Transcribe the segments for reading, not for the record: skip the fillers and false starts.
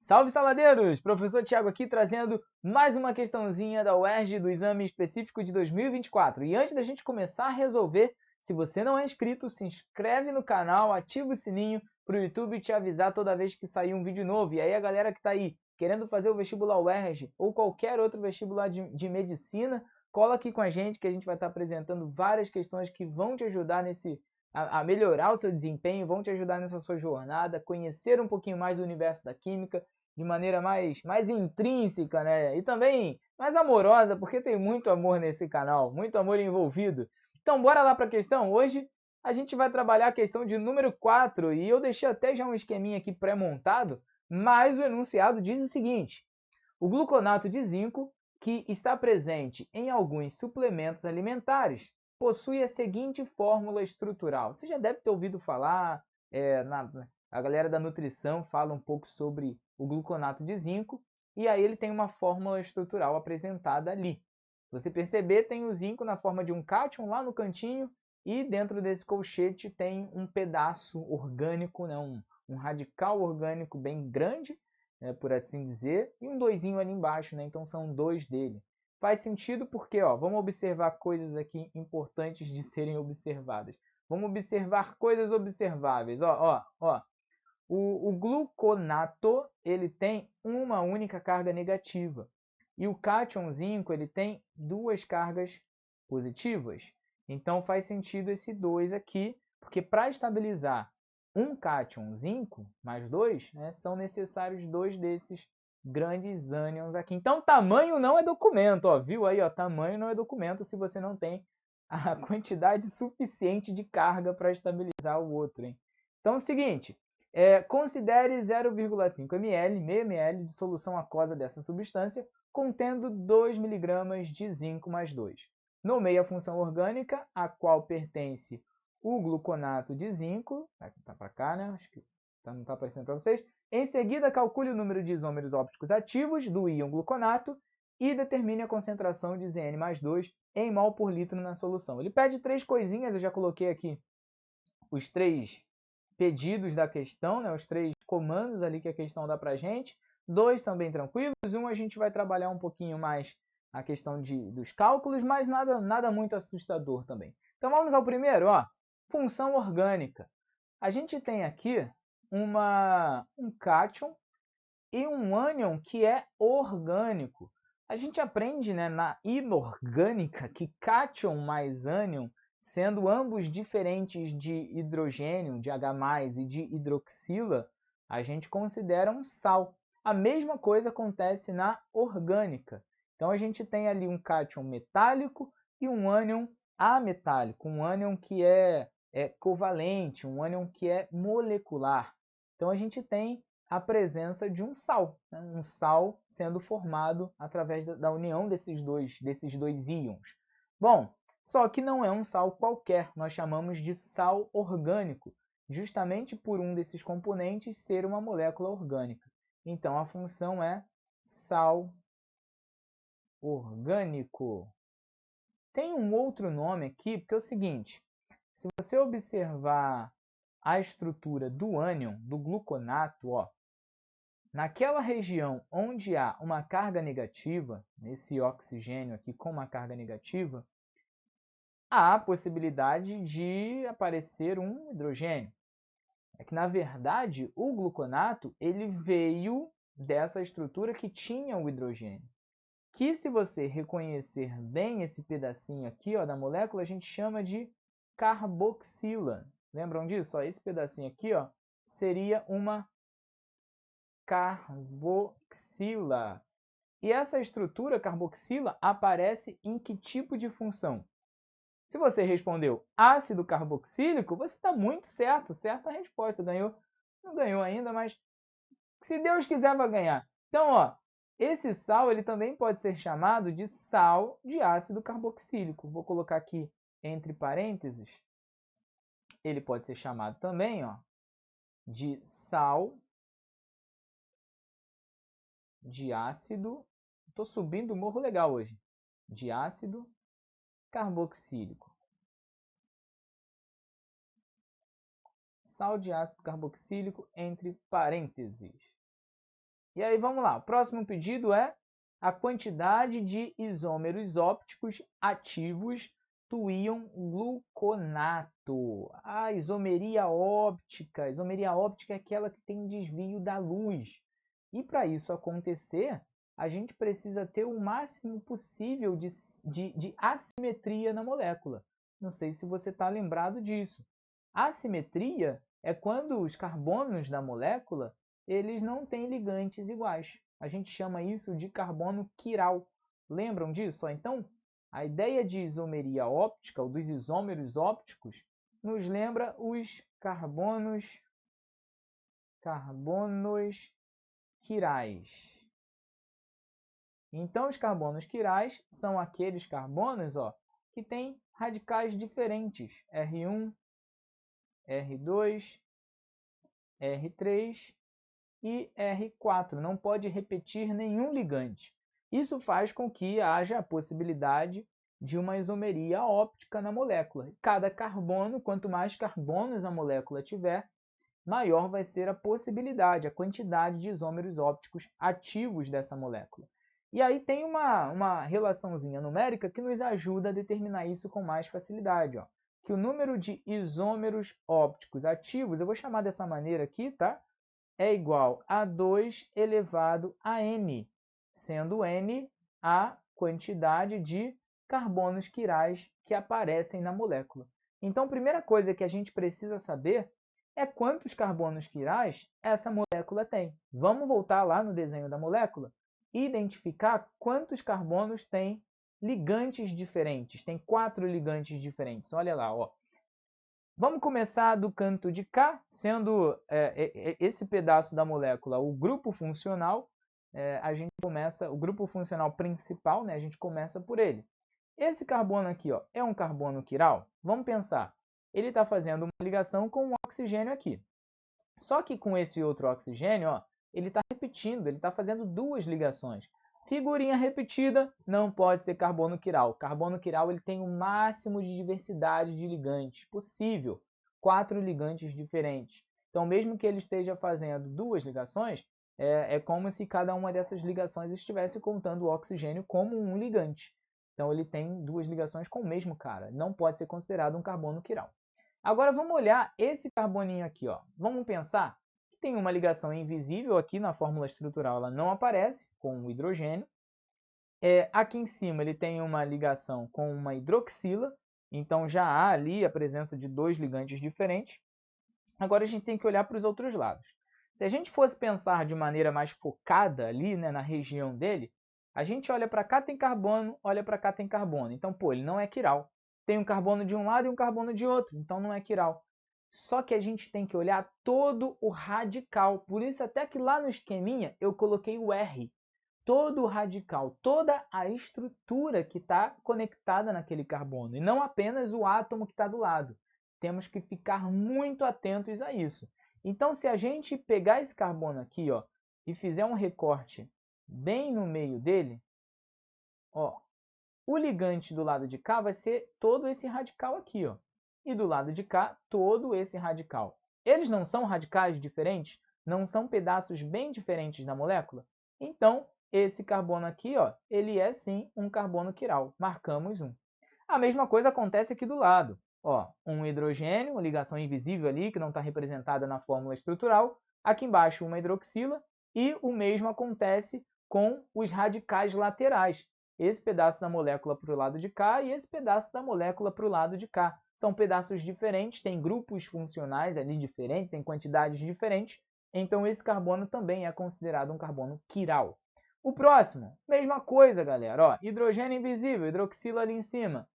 Salve, saladeiros! Professor Thiago aqui trazendo mais uma questãozinha da UERJ do exame específico de 2024. E antes da gente começar a resolver, se você não é inscrito, se inscreve no canal, ativa o sininho para o YouTube te avisar toda vez que sair um vídeo novo. E aí a galera que está aí querendo fazer o vestibular UERJ ou qualquer outro vestibular de medicina, cola aqui com a gente que a gente vai estar apresentando várias questões que vão te ajudar a melhorar o seu desempenho, vão te ajudar nessa sua jornada, conhecer um pouquinho mais do universo da química de maneira mais intrínseca, né? E também mais amorosa, porque tem muito amor nesse canal, muito amor envolvido. Então, bora lá para a questão. Hoje a gente vai trabalhar a questão de número 4 e eu deixei até já um esqueminha aqui pré-montado, mas o enunciado diz o seguinte: o gluconato de zinco, que está presente em alguns suplementos alimentares, possui a seguinte fórmula estrutural. Você já deve ter ouvido falar, a galera da nutrição fala um pouco sobre o gluconato de zinco, e aí ele tem uma fórmula estrutural apresentada ali. Se você perceber, tem o zinco na forma de um cátion lá no cantinho, e dentro desse colchete tem um pedaço orgânico, né, um radical orgânico bem grande, por assim dizer, e um doisinho ali embaixo, né? Então são dois dele. Faz sentido porque, ó, vamos observar coisas aqui importantes de serem observadas. Vamos observar coisas observáveis. Ó. O gluconato, ele tem uma única carga negativa. E o cátion zinco, ele tem duas cargas positivas. Então faz sentido esse 2 aqui, porque para estabilizar um cátion zinco mais 2, né, são necessários dois desses grandes ânions aqui. Então tamanho não é documento, ó, viu aí, ó, tamanho não é documento se você não tem a quantidade suficiente de carga para estabilizar o outro, hein? Então é o seguinte, considere 0,5 ml, meio ml de solução aquosa dessa substância, contendo 2 mg de zinco mais 2. Nomeie a função orgânica a qual pertence o gluconato de zinco. Tá para cá, né? Acho que não está aparecendo para vocês. Em seguida, calcule o número de isômeros ópticos ativos do íon gluconato e determine a concentração de Zn mais 2 em mol por litro na solução. Ele pede três coisinhas, eu já coloquei aqui os três pedidos da questão, né? Os três comandos ali que a questão dá para a gente. Dois são bem tranquilos, um a gente vai trabalhar um pouquinho mais a questão dos cálculos, mas nada muito assustador também. Então vamos ao primeiro, ó. Função orgânica. A gente tem aqui um cátion e um ânion que é orgânico. A gente aprende, né, na inorgânica que cátion mais ânion, sendo ambos diferentes de hidrogênio, de H+, e de hidroxila, a gente considera um sal. A mesma coisa acontece na orgânica. Então a gente tem ali um cátion metálico e um ânion ametálico, um ânion que é covalente, um ânion que é molecular. Então a gente tem a presença de um sal, né? Um sal sendo formado através da união desses dois íons. Bom, só que não é um sal qualquer, nós chamamos de sal orgânico, justamente por um desses componentes ser uma molécula orgânica. Então a função é sal orgânico. Tem um outro nome aqui, porque é o seguinte, se você observar a estrutura do ânion, do gluconato, ó, naquela região onde há uma carga negativa, nesse oxigênio aqui com uma carga negativa, há a possibilidade de aparecer um hidrogênio. É que, na verdade, o gluconato ele veio dessa estrutura que tinha o hidrogênio. Que, se você reconhecer bem esse pedacinho aqui, ó, da molécula, a gente chama de carboxila. Lembram disso? Ó, esse pedacinho aqui, ó, seria uma carboxila. E essa estrutura carboxila aparece em que tipo de função? Se você respondeu ácido carboxílico, você está muito certo, certa resposta. Ganhou, não ganhou ainda, mas se Deus quiser vai ganhar. Então, ó, esse sal ele também pode ser chamado de sal de ácido carboxílico. Vou colocar aqui entre parênteses. Ele pode ser chamado também, ó, de sal de ácido. Estou subindo o morro legal hoje. De ácido carboxílico. Sal de ácido carboxílico entre parênteses. E aí vamos lá, o próximo pedido é a quantidade de isômeros ópticos ativos do íon gluconato. A isomeria óptica é aquela que tem desvio da luz. E para isso acontecer, a gente precisa ter o máximo possível de assimetria na molécula. Não sei se você está lembrado disso. Assimetria é quando os carbonos da molécula eles não têm ligantes iguais. A gente chama isso de carbono quiral. Lembram disso? Então, a ideia de isomeria óptica, ou dos isômeros ópticos, nos lembra os carbonos quirais. Então, os carbonos quirais são aqueles carbonos que têm radicais diferentes, R1, R2, R3 e R4. Não pode repetir nenhum ligante. Isso faz com que haja a possibilidade de uma isomeria óptica na molécula. Cada carbono, quanto mais carbonos a molécula tiver, maior vai ser a possibilidade, a quantidade de isômeros ópticos ativos dessa molécula. E aí tem uma relaçãozinha numérica que nos ajuda a determinar isso com mais facilidade. Que o número de isômeros ópticos ativos, eu vou chamar dessa maneira aqui, tá? É igual a 2 elevado a n, sendo n a quantidade de carbonos quirais que aparecem na molécula. Então, a primeira coisa que a gente precisa saber é quantos carbonos quirais essa molécula tem. Vamos voltar lá no desenho da molécula e identificar quantos carbonos tem ligantes diferentes. Tem 4 ligantes diferentes. Olha lá, ó. Vamos começar do canto de cá, sendo esse pedaço da molécula o grupo funcional. A gente começa, o grupo funcional principal, né, a gente começa por ele. Esse carbono aqui é um carbono quiral? Vamos pensar. Ele está fazendo uma ligação com um oxigênio aqui. Só que com esse outro oxigênio, ele está repetindo, ele está fazendo 2 ligações. Figurinha repetida não pode ser carbono quiral. Carbono quiral ele tem o máximo de diversidade de ligantes possível, 4 ligantes diferentes. Então, mesmo que ele esteja fazendo 2 ligações, é como se cada uma dessas ligações estivesse contando o oxigênio como um ligante. Então, ele tem 2 ligações com o mesmo cara. Não pode ser considerado um carbono quiral. Agora, vamos olhar esse carboninho aqui. Vamos pensar que tem uma ligação invisível aqui na fórmula estrutural, ela não aparece com o hidrogênio. Aqui em cima ele tem uma ligação com uma hidroxila, então já há ali a presença de 2 ligantes diferentes. Agora a gente tem que olhar para os outros lados. Se a gente fosse pensar de maneira mais focada ali, né, na região dele, a gente olha para cá tem carbono, olha para cá tem carbono. Então, ele não é quiral. Tem um carbono de um lado e um carbono de outro, então não é quiral. Só que a gente tem que olhar todo o radical. Por isso até que lá no esqueminha eu coloquei o R. Todo o radical, toda a estrutura que está conectada naquele carbono. E não apenas o átomo que está do lado. Temos que ficar muito atentos a isso. Então, se a gente pegar esse carbono aqui e fizer um recorte bem no meio dele, o ligante do lado de cá vai ser todo esse radical aqui, e do lado de cá, todo esse radical. Eles não são radicais diferentes? Não são pedaços bem diferentes da molécula? Então, esse carbono aqui, ele é sim um carbono quiral. Marcamos 1. A mesma coisa acontece aqui do lado. Um hidrogênio, uma ligação invisível ali, que não está representada na fórmula estrutural. Aqui embaixo, uma hidroxila. E o mesmo acontece com os radicais laterais. Esse pedaço da molécula para o lado de cá e esse pedaço da molécula para o lado de cá. São pedaços diferentes, têm grupos funcionais ali diferentes, em quantidades diferentes. Então, esse carbono também é considerado um carbono quiral. O próximo, mesma coisa, galera. Hidrogênio invisível, hidroxila ali em cima.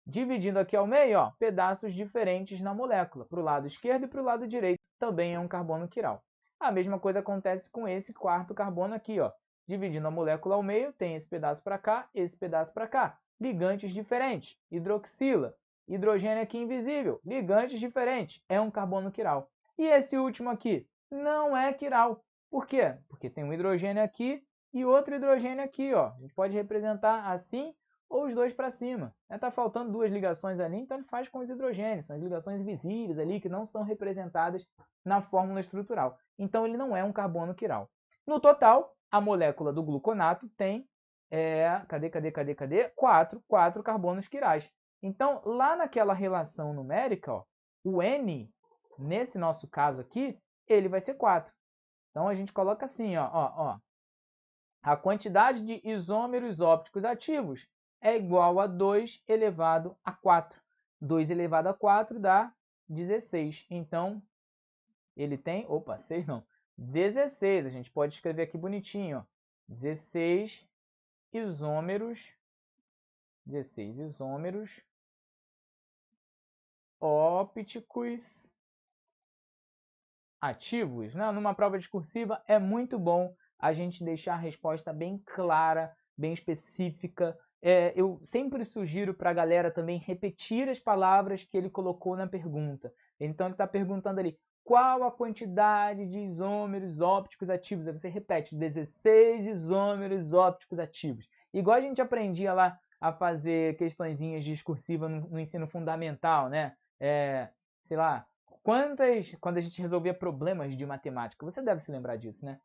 Dividindo aqui ao meio, pedaços diferentes na molécula. Para o lado esquerdo e para o lado direito também é um carbono quiral. A mesma coisa acontece com esse quarto carbono aqui. Dividindo a molécula ao meio, tem esse pedaço para cá, esse pedaço para cá. Ligantes diferentes. Hidroxila. Hidrogênio aqui invisível. Ligantes diferentes. É um carbono quiral. E esse último aqui não é quiral. Por quê? Porque tem um hidrogênio aqui e outro hidrogênio aqui. A gente pode representar assim ou os dois para cima. Está faltando 2 ligações ali, então ele faz com os hidrogênios. São as ligações invisíveis ali que não são representadas na fórmula estrutural. Então ele não é um carbono quiral. No total, a molécula do gluconato tem, quatro carbonos quirais. Então, lá naquela relação numérica, ó, o N, nesse nosso caso aqui, ele vai ser 4. Então, a gente coloca assim, ó, a quantidade de isômeros ópticos ativos é igual a 2 elevado a 4. 2 elevado a 4 dá 16. Então, ele tem, 6 não, 16. A gente pode escrever aqui bonitinho, ó, 16 isômeros ópticos ativos. Né? Numa prova discursiva é muito bom a gente deixar a resposta bem clara, bem específica. Eu sempre sugiro para a galera também repetir as palavras que ele colocou na pergunta. Então ele está perguntando ali, qual a quantidade de isômeros ópticos ativos? Aí você repete, 16 isômeros ópticos ativos. Igual a gente aprendia lá a fazer questõezinhas discursivas no ensino fundamental, né? Sei lá, quando a gente resolvia problemas de matemática, você deve se lembrar disso, né?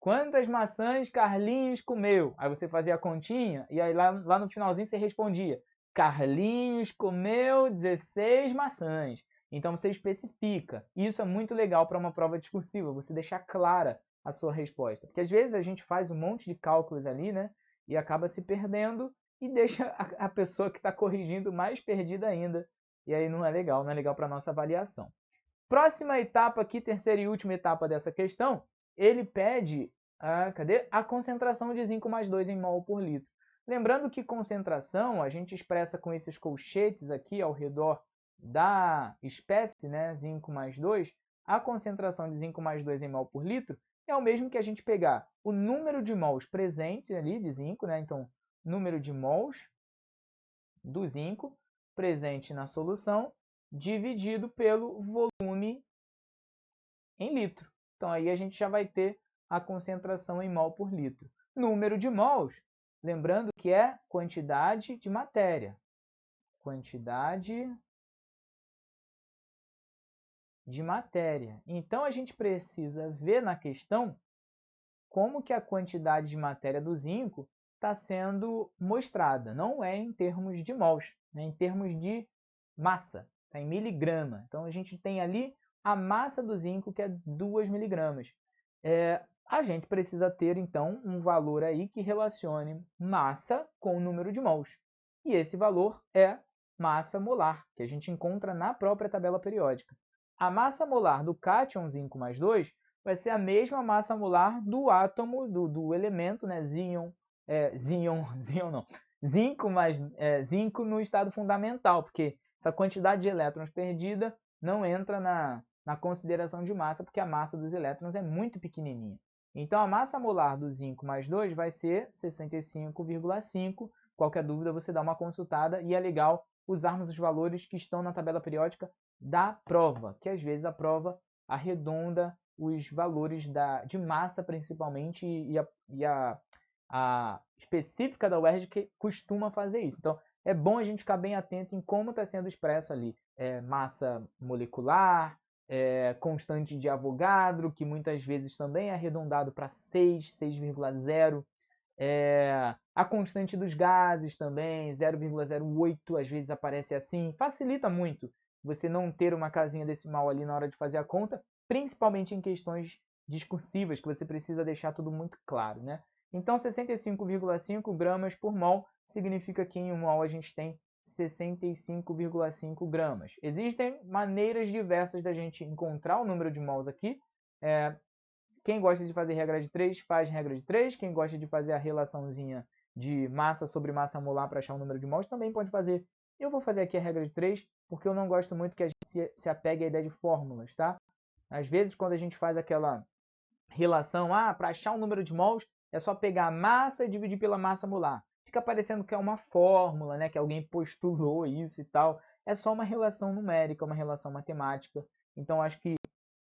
Quantas maçãs Carlinhos comeu? Aí você fazia a continha e aí lá no finalzinho você respondia, Carlinhos comeu 16 maçãs. Então você especifica. Isso é muito legal para uma prova discursiva, você deixar clara a sua resposta. Porque às vezes a gente faz um monte de cálculos ali, né? E acaba se perdendo e deixa a pessoa que está corrigindo mais perdida ainda. E aí não é legal para a nossa avaliação. Próxima etapa aqui, terceira e última etapa dessa questão, ele pede a concentração de zinco mais 2 em mol por litro. Lembrando que concentração a gente expressa com esses colchetes aqui ao redor da espécie, né, zinco mais 2, a concentração de zinco mais 2 em mol por litro é o mesmo que a gente pegar o número de mols presente ali de zinco, né, então número de mols do zinco presente na solução dividido pelo volume em litro. Então aí a gente já vai ter a concentração em mol por litro. Número de mols, lembrando que é quantidade de matéria. Quantidade de matéria. Então a gente precisa ver na questão como que a quantidade de matéria do zinco está sendo mostrada. Não é em termos de mols, né? Em termos de massa, está em miligrama. Então a gente tem ali a massa do zinco, que é 2 miligramas. A gente precisa ter, então, um valor aí que relacione massa com o número de mols. E esse valor é massa molar, que a gente encontra na própria tabela periódica. A massa molar do cátion zinco mais 2 vai ser a mesma massa molar do átomo, do elemento, né, zinco no estado fundamental, porque essa quantidade de elétrons perdida não entra na consideração de massa, porque a massa dos elétrons é muito pequenininha. Então, a massa molar do zinco mais 2 vai ser 65,5. Qualquer dúvida, você dá uma consultada e é legal usarmos os valores que estão na tabela periódica da prova, que às vezes a prova arredonda os valores de massa, principalmente, e a específica da UERJ que costuma fazer isso. Então, é bom a gente ficar bem atento em como está sendo expresso ali. Massa molecular, constante de Avogadro, que muitas vezes também é arredondado para 6, 6,0. A constante dos gases também, 0,08, às vezes aparece assim. Facilita muito você não ter uma casinha decimal ali na hora de fazer a conta, principalmente em questões discursivas, que você precisa deixar tudo muito claro, né? Então, 65,5 gramas por mol significa que em um mol a gente tem 65,5 gramas. Existem maneiras diversas da gente encontrar o número de mols aqui. Quem gosta de fazer regra de 3, faz regra de 3. Quem gosta de fazer a relaçãozinha de massa sobre massa molar para achar o número de mols, também pode fazer. Eu vou fazer aqui a regra de 3, porque eu não gosto muito que a gente se apegue à ideia de fórmulas, tá? Às vezes, quando a gente faz aquela relação, para achar o número de mols, é só pegar a massa e dividir pela massa molar. Fica parecendo que é uma fórmula, né? Que alguém postulou isso e tal. É só uma relação numérica, uma relação matemática. Então, acho que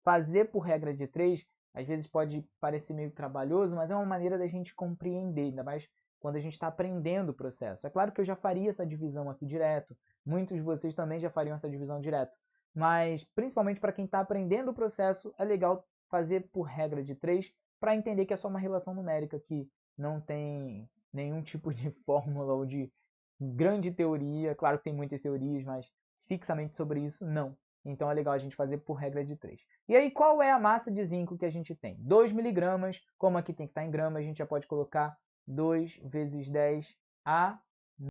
fazer por regra de 3, às vezes pode parecer meio trabalhoso, mas é uma maneira da gente compreender, ainda mais quando a gente está aprendendo o processo. É claro que eu já faria essa divisão aqui direto, muitos de vocês também já fariam essa divisão direto, mas principalmente para quem está aprendendo o processo, é legal fazer por regra de 3, para entender que é só uma relação numérica que não tem nenhum tipo de fórmula ou de grande teoria. Claro que tem muitas teorias, mas fixamente sobre isso, não. Então é legal a gente fazer por regra de 3. E aí, qual é a massa de zinco que a gente tem? 2 miligramas, como aqui tem que estar em gramas, a gente já pode colocar 2 vezes 10 a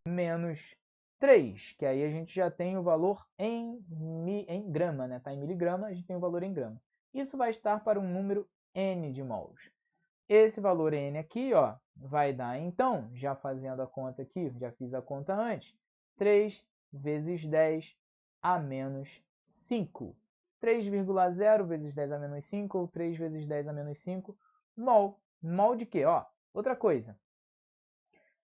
menos 3, que aí a gente já tem o valor em grama, né? Está em miligrama, a gente tem o valor em grama. Isso vai estar para um número n de mols. Esse valor n aqui, ó, vai dar, então, já fazendo a conta aqui, já fiz a conta antes, 3 vezes 10 a menos 5. 3,0 vezes 10 a menos 5, ou 3 vezes 10 a menos 5, mol. Mol de quê? Ó, outra coisa.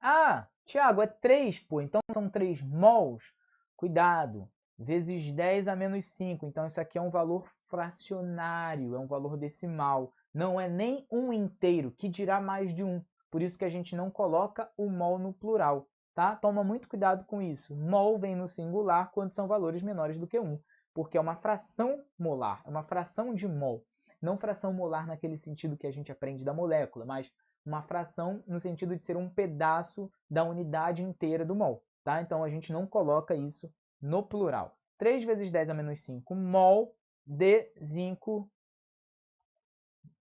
Ah, Tiago, é 3, pô, então são 3 mols. Cuidado, vezes 10 a menos 5. Então isso aqui é um valor fracionário, é um valor decimal. Não é nem um inteiro, que dirá mais de um. Por isso que a gente não coloca o mol no plural, tá? Toma muito cuidado com isso. Mol vem no singular quando são valores menores do que 1, porque é uma fração molar, é uma fração de mol. Não fração molar naquele sentido que a gente aprende da molécula, mas uma fração no sentido de ser um pedaço da unidade inteira do mol, tá? Então a gente não coloca isso no plural. 3 vezes 10 a menos 5 mol de zinco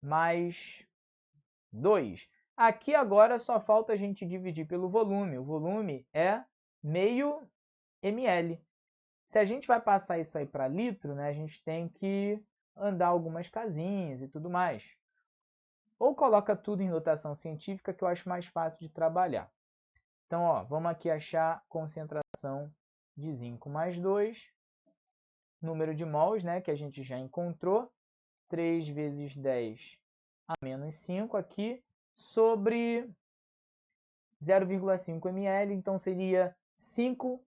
mais 2. Aqui agora só falta a gente dividir pelo volume. O volume é meio ml. Se a gente vai passar isso aí para litro, né, a gente tem que andar algumas casinhas e tudo mais. Ou coloca tudo em notação científica, que eu acho mais fácil de trabalhar. Então, ó, vamos aqui achar concentração de zinco mais 2, número de mols, né, que a gente já encontrou, 3 vezes 10 a menos 5 aqui, sobre 0,5 ml, então seria 5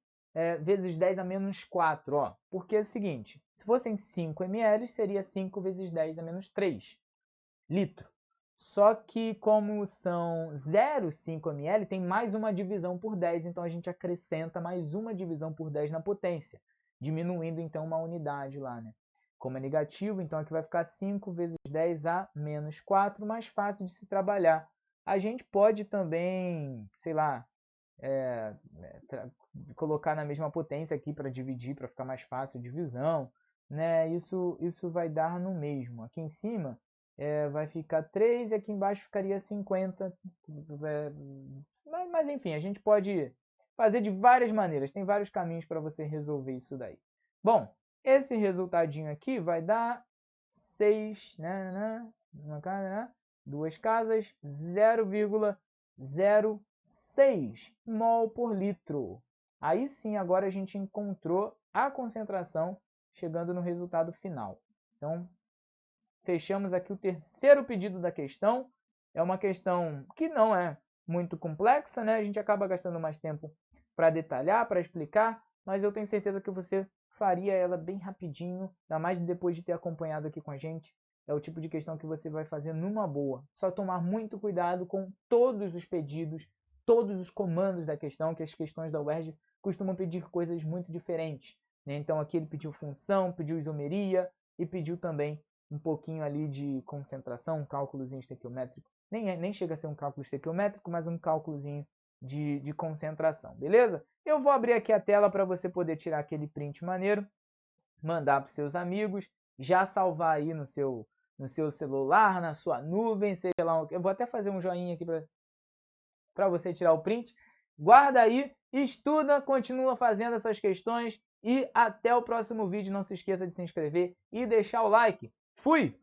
vezes 10 a menos 4, ó, porque é o seguinte, se fossem 5 ml, seria 5 vezes 10 a menos 3 litro. Só que como são 0,5 ml, tem mais uma divisão por 10, então a gente acrescenta mais uma divisão por 10 na potência, diminuindo então uma unidade lá, né? Como é negativo, então aqui vai ficar 5 vezes 10 a menos 4, mais fácil de se trabalhar. A gente pode também, sei lá, colocar na mesma potência aqui para dividir, para ficar mais fácil a divisão, né? Isso vai dar no mesmo. Aqui em cima vai ficar 3 e aqui embaixo ficaria 50. Mas enfim, a gente pode fazer de várias maneiras. Tem vários caminhos para você resolver isso daí. Bom, esse resultadinho aqui vai dar 6, né? Duas casas, 0,06 mol por litro. Aí sim, agora a gente encontrou a concentração chegando no resultado final. Então, fechamos aqui o terceiro pedido da questão. É uma questão que não é muito complexa, né? A gente acaba gastando mais tempo para detalhar, para explicar, mas eu tenho certeza que você faria ela bem rapidinho, ainda mais depois de ter acompanhado aqui com a gente. É o tipo de questão que você vai fazer numa boa. Só tomar muito cuidado com todos os pedidos, todos os comandos da questão, que as questões da UERJ costumam pedir coisas muito diferentes, né? Então aqui ele pediu função, pediu isomeria e pediu também um pouquinho ali de concentração, um cálculozinho estequiométrico. Nem chega a ser um cálculo estequiométrico, mas um cálculozinho de concentração, beleza? Eu vou abrir aqui a tela para você poder tirar aquele print maneiro, mandar para os seus amigos, já salvar aí no seu celular, na sua nuvem, seja lá. Eu vou até fazer um joinha aqui para você tirar o print. Guarda aí, estuda, continua fazendo essas questões e até o próximo vídeo. Não se esqueça de se inscrever e deixar o like. Fui!